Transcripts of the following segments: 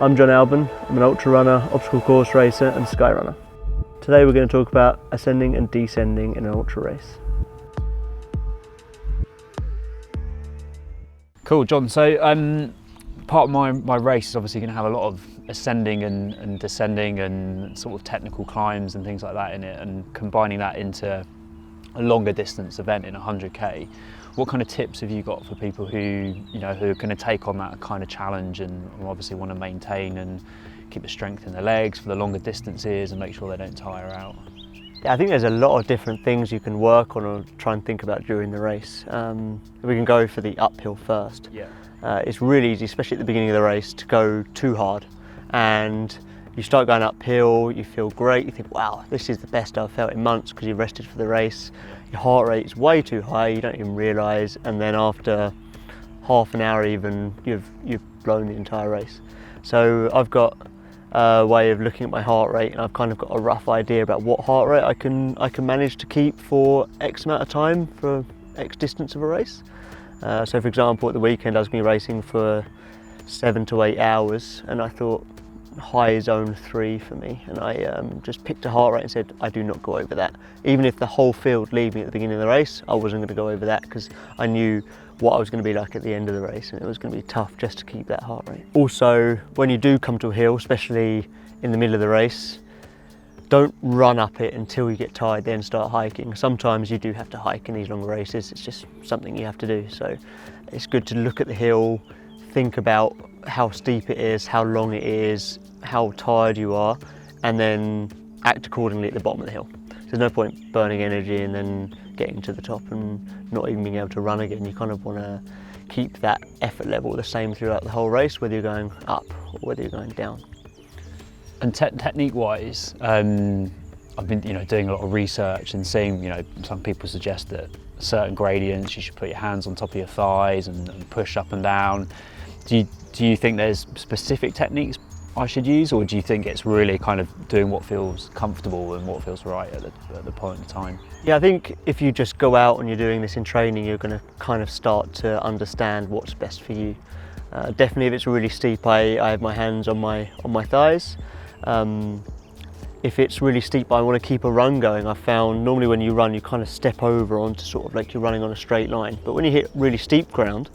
I'm Jon Albon. I'm an ultra runner, obstacle course racer and sky runner. Today we're going to talk about ascending and descending in an ultra race. Cool, John. So part of my race is obviously going to have a lot of ascending and descending and sort of technical climbs and things like that in it, and combining that into a longer distance event in 100k. What kind of tips have you got for people who are going to take on that kind of challenge and obviously want to maintain and keep the strength in their legs for the longer distances and make sure they don't tire out? Yeah, I think there's a lot of different things you can work on or try and think about during the race. We can go for the uphill first. Yeah. It's really easy, especially at the beginning of the race, to go too hard. And you start going uphill, you feel great, you think, wow, this is the best I've felt in months because you've rested for the race. Your heart rate is way too high, you don't even realise, and then after half an hour even, you've blown the entire race. So I've got a way of looking at my heart rate, and I've kind of got a rough idea about what heart rate I can manage to keep for X amount of time for X distance of a race. So for example, at the weekend I was going to be racing for 7 to 8 hours, and I thought high zone 3 for me, and I just picked a heart rate and said I do not go over that. Even if the whole field leave me at the beginning of the race, I wasn't going to go over that because I knew what I was going to be like at the end of the race, and it was going to be tough just to keep that heart rate. Also, when you do come to a hill, especially in the middle of the race, don't run up it until you get tired, then start hiking. Sometimes you do have to hike in these longer races, it's just something you have to do. So it's good to look at the hill, think about how steep it is, how long it is, how tired you are, and then act accordingly at the bottom of the hill. There's no point burning energy and then getting to the top and not even being able to run again. You kind of want to keep that effort level the same throughout the whole race, whether you're going up or whether you're going down. And technique-wise, I've been doing a lot of research and seeing some people suggest that certain gradients you should put your hands on top of your thighs and push up and down. Do you think there's specific techniques I should use, or do you think it's really kind of doing what feels comfortable and what feels right at the point in time? Yeah, I think if you just go out and you're doing this in training, you're going to kind of start to understand what's best for you. Definitely if it's really steep, I have my hands on my thighs. If it's really steep, I want to keep a run going. I found normally when you run, you kind of step over onto sort of like you're running on a straight line. But when you hit really steep ground,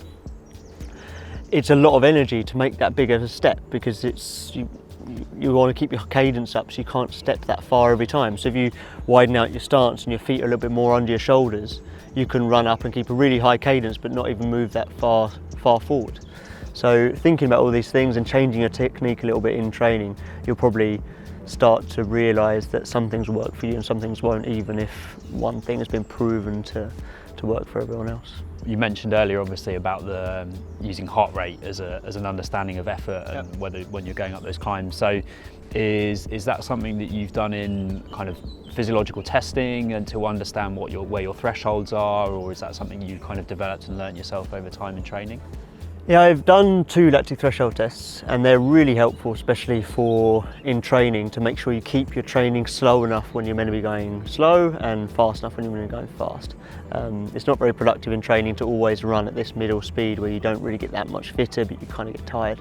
it's a lot of energy to make that big of a step, because you want to keep your cadence up, so you can't step that far every time. So if you widen out your stance and your feet are a little bit more under your shoulders, you can run up and keep a really high cadence but not even move that far forward. So thinking about all these things and changing your technique a little bit in training, you'll probably start to realise that some things will work for you and some things won't, even if one thing has been proven to work for everyone else. You mentioned earlier obviously about the using heart rate as an understanding of effort and Yep. when you're going up those climbs. So is that something that you've done in kind of physiological testing and to understand where your thresholds are, or is that something you kind of developed and learned yourself over time in training? Yeah, I've done 2 lactic threshold tests, and they're really helpful, especially in training, to make sure you keep your training slow enough when you're meant to be going slow and fast enough when you're meant to be going fast. It's not very productive in training to always run at this middle speed where you don't really get that much fitter, but you kind of get tired.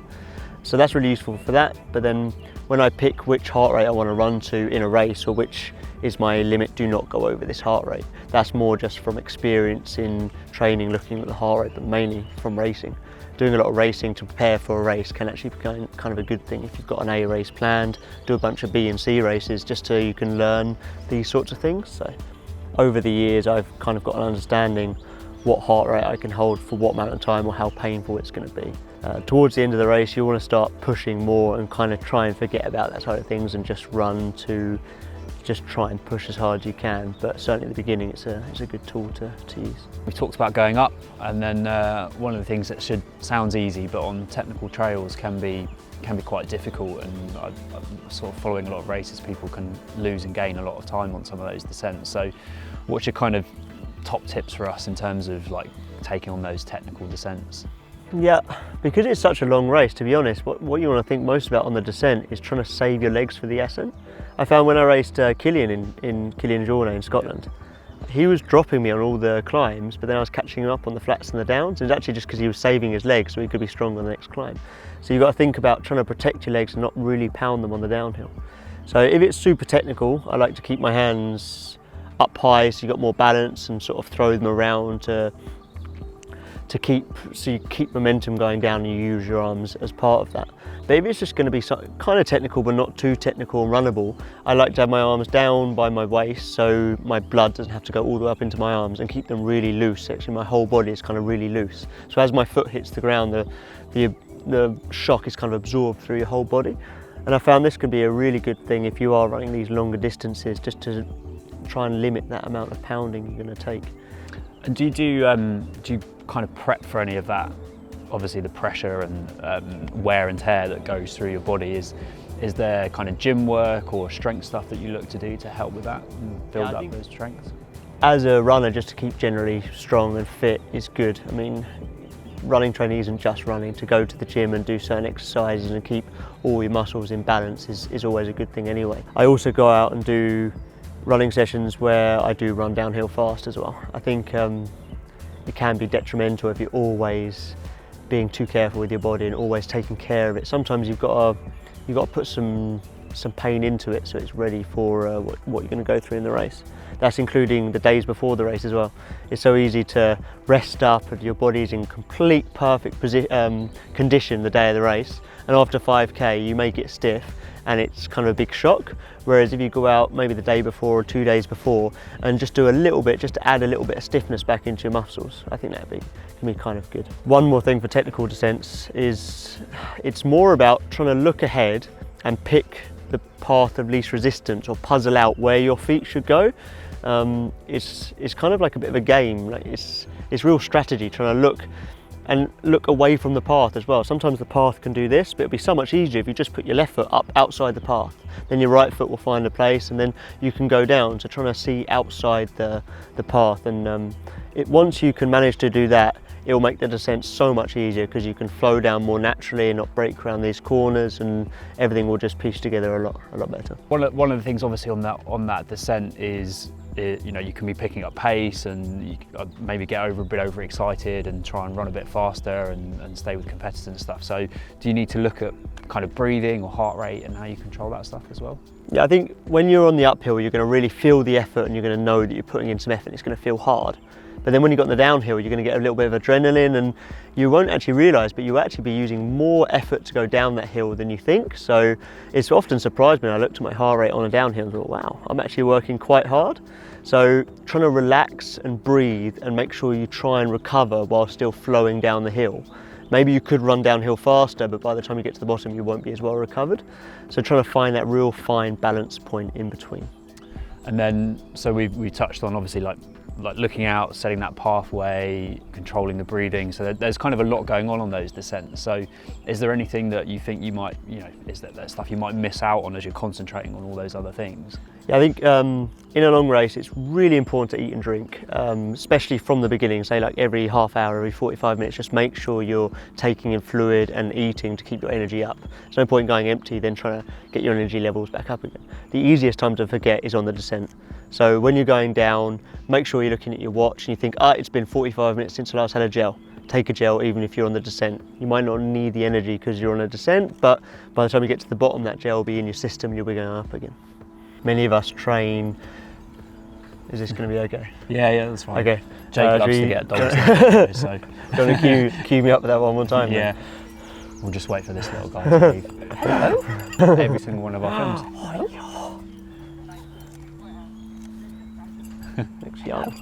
So that's really useful for that. But then when I pick which heart rate I want to run to in a race, or which is my limit, do not go over this heart rate. That's more just from experience in training, looking at the heart rate, but mainly from racing. Doing a lot of racing to prepare for a race can actually be kind of a good thing. If you've got an A race planned, do a bunch of B and C races just so you can learn these sorts of things. So over the years, I've kind of got an understanding what heart rate I can hold for what amount of time or how painful it's going to be. Towards the end of the race, you want to start pushing more and kind of try and forget about that side of things and just run to just try and push as hard as you can. But certainly at the beginning, it's a good tool to use. We talked about going up, and then one of the things that sounds easy, but on technical trails can be quite difficult. And I'm sort of following a lot of races, people can lose and gain a lot of time on some of those descents. So, what's your kind of top tips for us in terms of like taking on those technical descents? Yeah, because it's such a long race, to be honest, what you want to think most about on the descent is trying to save your legs for the ascent. I found when I raced Killian in Killian Jornet in Scotland, he was dropping me on all the climbs, but then I was catching him up on the flats and the downs. And it's actually just because he was saving his legs so he could be strong on the next climb. So you've got to think about trying to protect your legs and not really pound them on the downhill. So if it's super technical, I like to keep my hands up high so you've got more balance and sort of throw them around to keep momentum going down and you use your arms as part of that. But if it's just going to be kind of technical but not too technical and runnable, I like to have my arms down by my waist so my blood doesn't have to go all the way up into my arms, and keep them really loose. Actually, my whole body is kind of really loose. So as my foot hits the ground, the shock is kind of absorbed through your whole body. And I found this can be a really good thing if you are running these longer distances, just to try and limit that amount of pounding you're going to take. And do you kind of prep for any of that? Obviously the pressure and wear and tear that goes through your body. Is there kind of gym work or strength stuff that you look to do to help with that and build up those strengths? As a runner, just to keep generally strong and fit is good. I mean, running training isn't just running. To go to the gym and do certain exercises and keep all your muscles in balance is always a good thing anyway. I also go out and do running sessions where I do run downhill fast as well. I think it can be detrimental if you're always being too careful with your body and always taking care of it. Sometimes you've got to put some pain into it so it's ready for what you're going to go through in the race. That's including the days before the race as well. It's so easy to rest up and your body's in complete perfect condition the day of the race, and after 5k you may get stiff and it's kind of a big shock. Whereas if you go out maybe the day before or 2 days before and just do a little bit, just to add a little bit of stiffness back into your muscles, I think can be kind of good. One more thing for technical descents is it's more about trying to look ahead and pick the path of least resistance, or puzzle out where your feet should go. It's kind of like a bit of a game. Like it's real strategy, trying to look away from the path as well. Sometimes the path can do this, but it'll be so much easier if you just put your left foot up outside the path. Then your right foot will find a place and then you can go down. So trying to see outside the path, and once you can manage to do that, it will make the descent so much easier because you can flow down more naturally and not break around these corners, and everything will just piece together a lot better. One of the things obviously on that descent is, you know, you can be picking up pace and you maybe get a bit overexcited and try and run a bit faster and stay with competitors and stuff. So do you need to look at kind of breathing or heart rate and how you control that stuff as well? Yeah, I think when you're on the uphill, you're going to really feel the effort and you're going to know that you're putting in some effort. It's going to feel hard. But then when you got on the downhill, you're going to get a little bit of adrenaline, and you won't actually realise, but you'll actually be using more effort to go down that hill than you think. So it's often surprised me. I looked at my heart rate on a downhill and thought, wow, I'm actually working quite hard. So trying to relax and breathe and make sure you try and recover while still flowing down the hill. Maybe you could run downhill faster, but by the time you get to the bottom, you won't be as well recovered. So trying to find that real fine balance point in between. And then, so we touched on obviously like looking out, setting that pathway, controlling the breathing. So there's kind of a lot going on those descents. So is there anything that you think you might, is that stuff you might miss out on as you're concentrating on all those other things? Yeah, I think in a long race, it's really important to eat and drink, especially from the beginning, say like every half hour, every 45 minutes, just make sure you're taking in fluid and eating to keep your energy up. There's no point going empty, then trying to get your energy levels back up again. The easiest time to forget is on the descent. So when you're going down, make sure you're looking at your watch and you think, it's been 45 minutes since I last had a gel. Take a gel even if you're on the descent. You might not need the energy because you're on a descent, but by the time you get to the bottom, that gel will be in your system and you'll be going up again. Many of us train. Is this going to be okay? Yeah, that's fine. Okay. Jake loves to get dogs. So. Do you want to cue me up with that one more time? Yeah. Then? We'll just wait for this little guy to leave. Hello? Every single one of our films. Looks young.